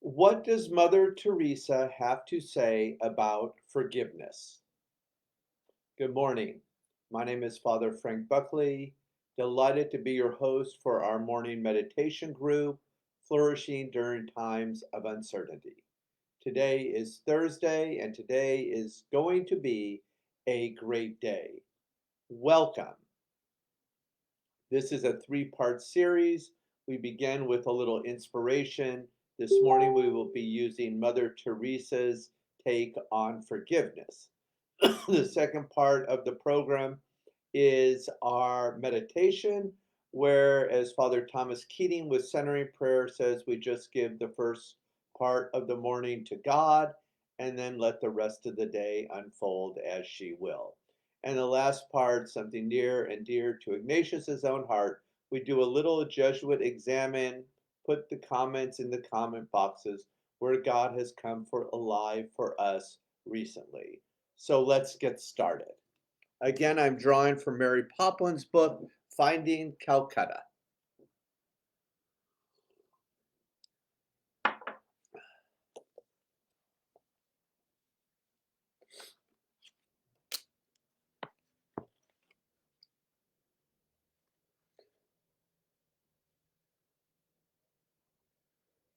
What does Mother Teresa have to say about forgiveness? Good morning. My name is Father Frank Buckley. Delighted to be your host for our morning meditation group, Flourishing During Times of Uncertainty. Today is Thursday, and today is going to be a great day. Welcome. This is a three-part series. We begin with a little inspiration. This morning we will be using Mother Teresa's take on forgiveness. The second part of the program is our meditation, where, as Father Thomas Keating with Centering Prayer says, we just give the first part of the morning to God and then let the rest of the day unfold as she will. And the last part, something near and dear to Ignatius's own heart, we do a little Jesuit examine, put the comments in the comment boxes where God has come alive for us recently. So let's get started. Again, I'm drawing from Mary Poplin's book, Finding Calcutta.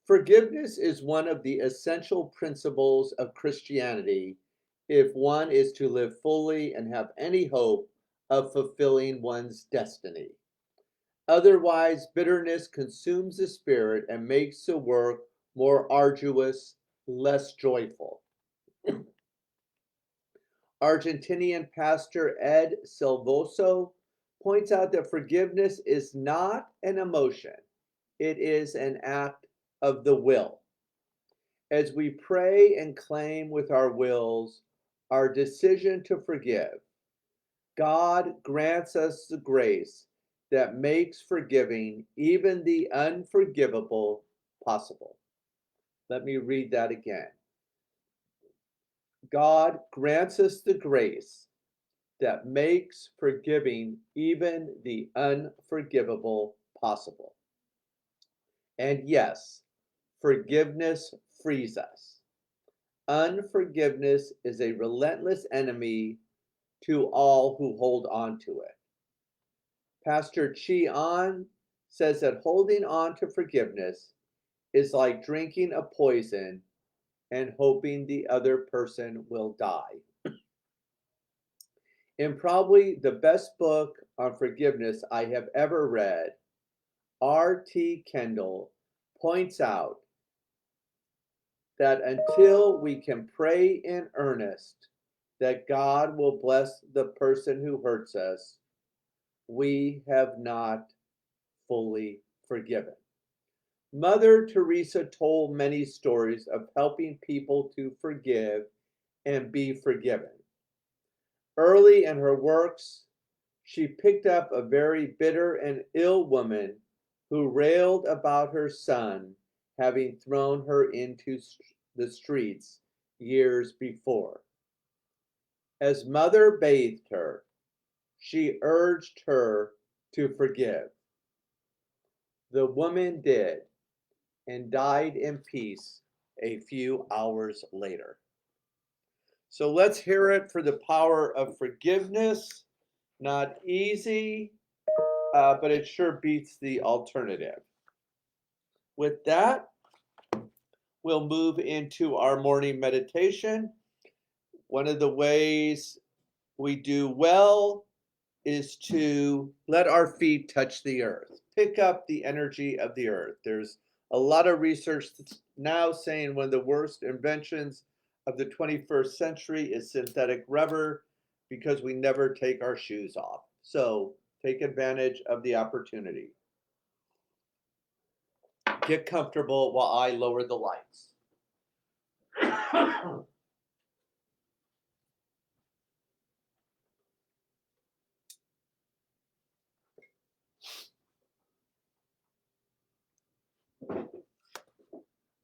Forgiveness is one of the essential principles of Christianity if one is to live fully and have any hope of fulfilling one's destiny. Otherwise, bitterness consumes the spirit and makes the work more arduous, less joyful. Argentinian pastor Ed Silvoso points out that forgiveness is not an emotion, it is an act of the will. As we pray and claim with our wills our decision to forgive, God grants us the grace that makes forgiving even the unforgivable possible. Let me read that again. God grants us the grace that makes forgiving even the unforgivable possible. And yes, forgiveness frees us. Unforgiveness is a relentless enemy to all who hold on to it. Pastor Chi An says that holding on to forgiveness is like drinking a poison and hoping the other person will die. In probably the best book on forgiveness I have ever read, R.T. Kendall points out that until we can pray in earnest that God will bless the person who hurts us, we have not fully forgiven. Mother Teresa told many stories of helping people to forgive and be forgiven. Early in her works, she picked up a very bitter and ill woman who railed about her son having thrown her into the streets years before. As Mother bathed her, she urged her to forgive. The woman did and died in peace a few hours later. So let's hear it for the power of forgiveness. Not easy, but it sure beats the alternative. With that, we'll move into our morning meditation. One of the ways we do well is to let our feet touch the earth, pick up the energy of the earth. There's a lot of research that's now saying one of the worst inventions of the 21st century is synthetic rubber because we never take our shoes off. So take advantage of the opportunity. Get comfortable while I lower the lights.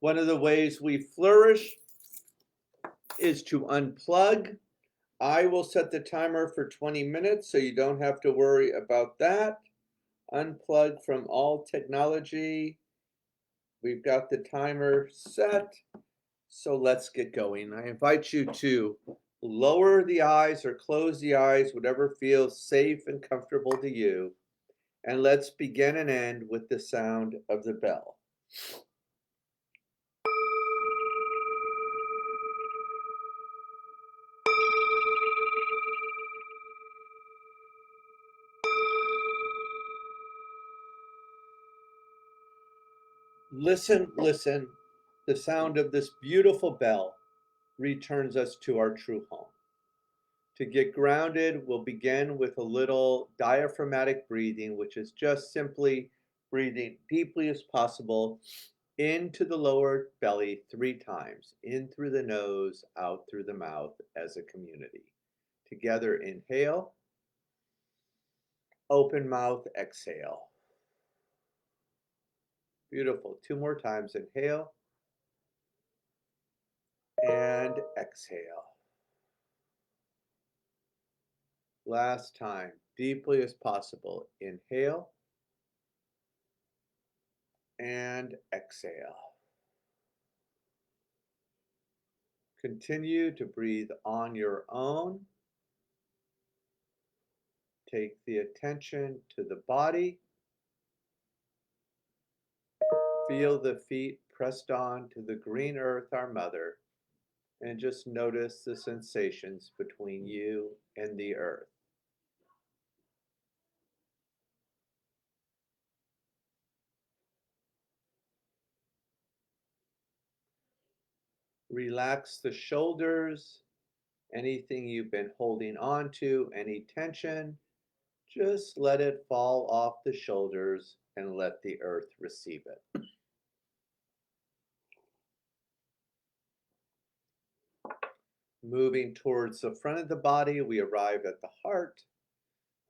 One of the ways we flourish is to unplug. I will set the timer for 20 minutes so you don't have to worry about that. Unplug from all technology. we've got the timer set. So let's get going. I invite you to lower the eyes or close the eyes, whatever feels safe and comfortable to you. And let's begin and end with the sound of the bell. Listen, listen. The sound of this beautiful bell returns us to our true home. To get grounded, we'll begin with a little diaphragmatic breathing, which is just simply breathing deeply as possible into the lower belly 3 times, in through the nose, out through the mouth as a community. Together, inhale, open mouth, exhale. Beautiful. 2 more times, inhale and exhale. Last time, deeply as possible, inhale and exhale. Continue to breathe on your own. Take the attention to the body. Feel the feet pressed on to the green earth, our mother, and just notice the sensations between you and the earth. Relax the shoulders, anything you've been holding on to, any tension, just let it fall off the shoulders and let the earth receive it. Moving towards the front of the body, we arrive at the heart.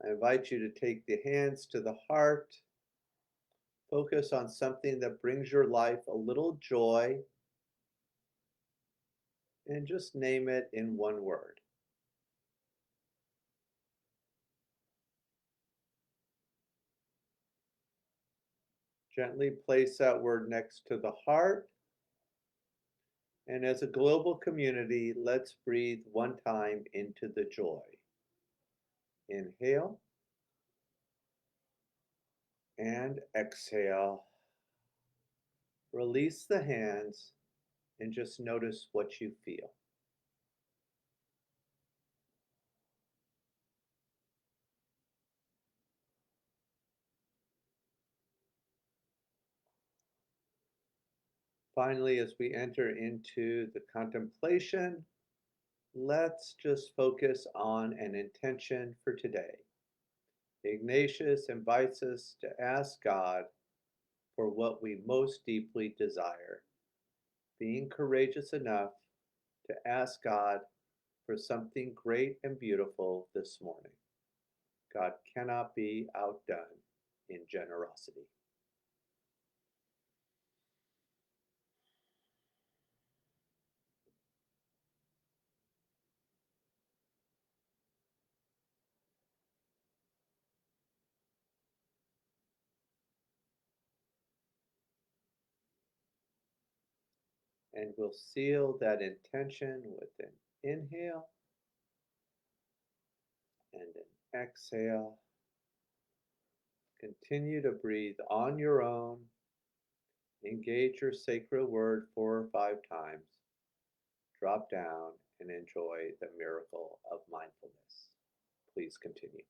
I invite you to take the hands to the heart. Focus on something that brings your life a little joy and just name it in one word. Gently place that word next to the heart. And as a global community, let's breathe 1 time into the joy. Inhale and exhale. Release the hands and just notice what you feel. Finally, as we enter into the contemplation, let's just focus on an intention for today. Ignatius invites us to ask God for what we most deeply desire, being courageous enough to ask God for something great and beautiful this morning. God cannot be outdone in generosity. And we'll seal that intention with an inhale and an exhale. Continue to breathe on your own. Engage your sacred word 4 or 5 times. Drop down and enjoy the miracle of mindfulness. Please continue.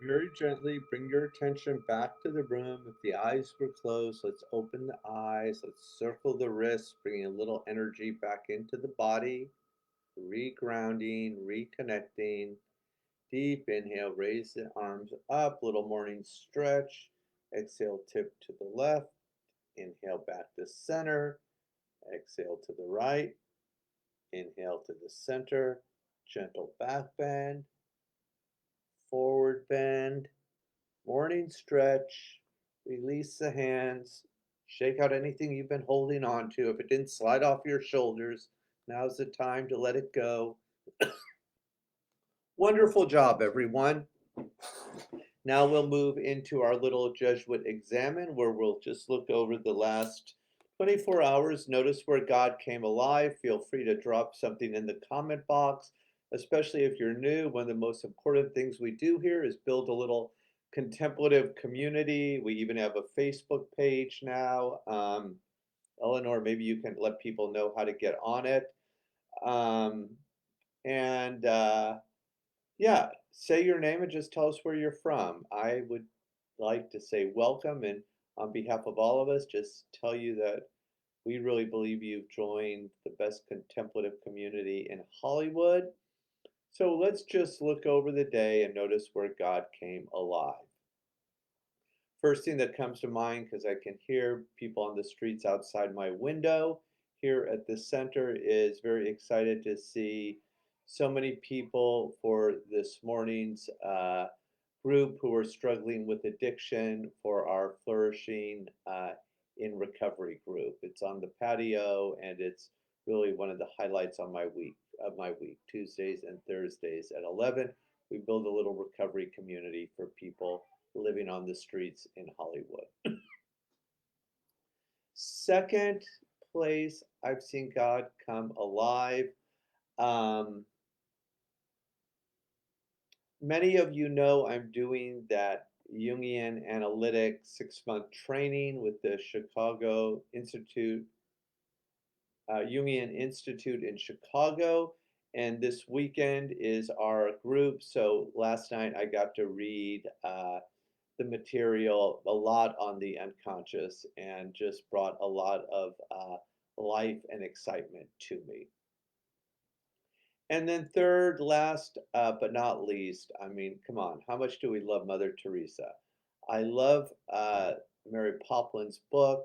Very gently bring your attention back to the room. If the eyes were closed, let's open the eyes. Let's circle the wrists, bringing a little energy back into the body, regrounding, reconnecting. Deep inhale, raise the arms up, little morning stretch. Exhale, tip to the left. Inhale back to center. Exhale to the right. Inhale to the center. Gentle back bend. Forward bend. Morning stretch. Release the hands. Shake out anything you've been holding on to. If it didn't slide off your shoulders, now's the time to let it go. Wonderful job, everyone. Now we'll move into our little Jesuit examine where we'll just look over the last 24 hours. Notice where God came alive. Feel free to drop something in the comment box, especially if you're new. One of the most important things we do here is build a little contemplative community. We even have a Facebook page now. Eleanor, maybe you can let people know how to get on it. Um, and yeah, say your name and just tell us where you're from. I would like to say welcome, and on behalf of all of us, just tell you that we really believe you've joined the best contemplative community in Hollywood. So let's just look over the day and notice where God came alive. First thing that comes to mind, because I can hear people on the streets outside my window here at the center, is very excited to see so many people for this morning's group who are struggling with addiction for our Flourishing in Recovery group. It's on the patio, and it's really one of the highlights on my week, Tuesdays and Thursdays at 11. We build a little recovery community for people living on the streets in Hollywood. Second place I've seen God come alive. Many of you know I'm doing that Jungian analytic 6-month training with the Chicago Institute, Jungian Institute in Chicago. And this weekend is our group. So last night I got to read the material, a lot on the unconscious, and just brought a lot of life and excitement to me. And then third, last but not least, I mean, come on, how much do we love Mother Teresa? I love Mary Poplin's book.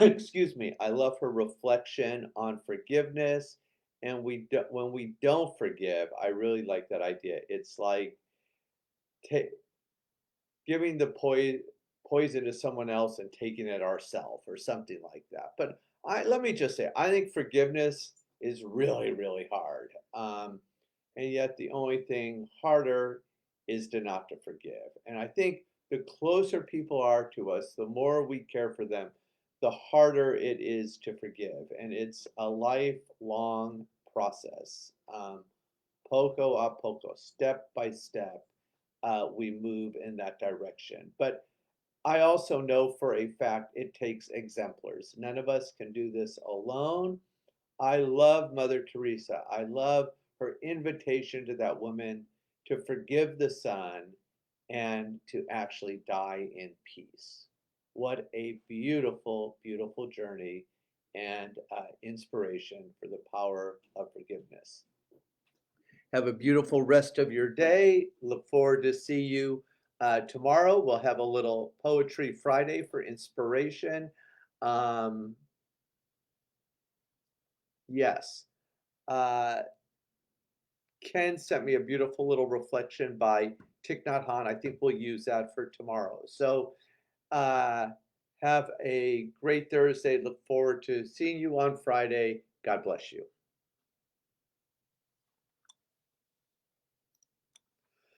Excuse me. I love her reflection on forgiveness. And when we don't forgive, I really like that idea. It's like giving the poison to someone else and taking it ourselves or something like that. But let me just say, I think forgiveness is really, really hard. And yet the only thing harder is to not to forgive. And I think the closer people are to us, the more we care for them, the harder it is to forgive. And it's a lifelong process. Poco a poco, step by step, we move in that direction. But I also know for a fact it takes exemplars. None of us can do this alone. I love Mother Teresa. I love her invitation to that woman to forgive the son and to actually die in peace. What a beautiful, beautiful journey and inspiration for the power of forgiveness. Have a beautiful rest of your day. Look forward to see you tomorrow. We'll have a little Poetry Friday for inspiration. Yes. Ken sent me a beautiful little reflection by Thich Nhat Hanh. I think we'll use that for tomorrow. So have a great Thursday. Look forward to seeing you on Friday. God bless you.